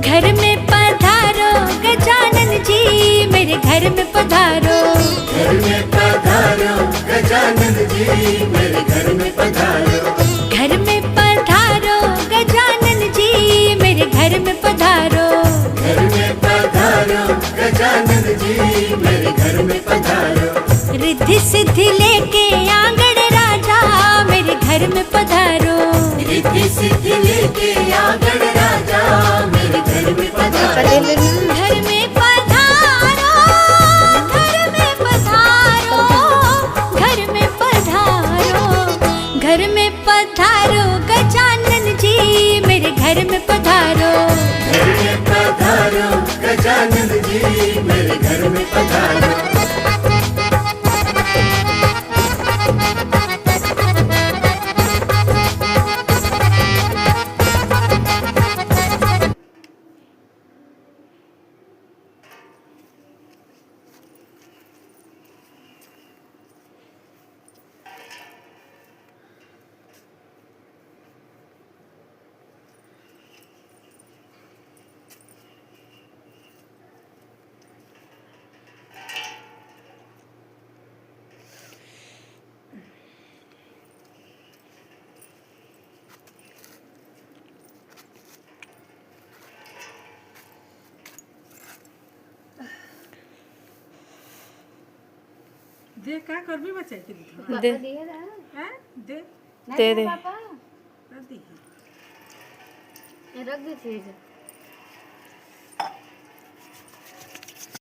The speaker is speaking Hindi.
घर में पधारो गजानन जी, मेरे घर में पधारो। घर में पधारो गजानन जी, मेरे घर में पधारो। घर में पधारो गजानन जी, मेरे घर में पधारो। घर में पधारो गजानन जी, मेरे घर में पधारो। रिद्धि सिद्धि लेके आंगण राजा, मेरे घर में पधारो। रिद्धि सिद्धि लेके आंगण राजा, मेरे घर में पधारो। घर में पधारो, घर में पधारो, घर में पधारो। घर में पधारो गजानन जी, मेरे घर में पधारो। घर में पधारो गजानन जी, मेरे घर में पधारो। दे का करबी बच्चा के दे हैं दे दे दे कर दी रख दी चीज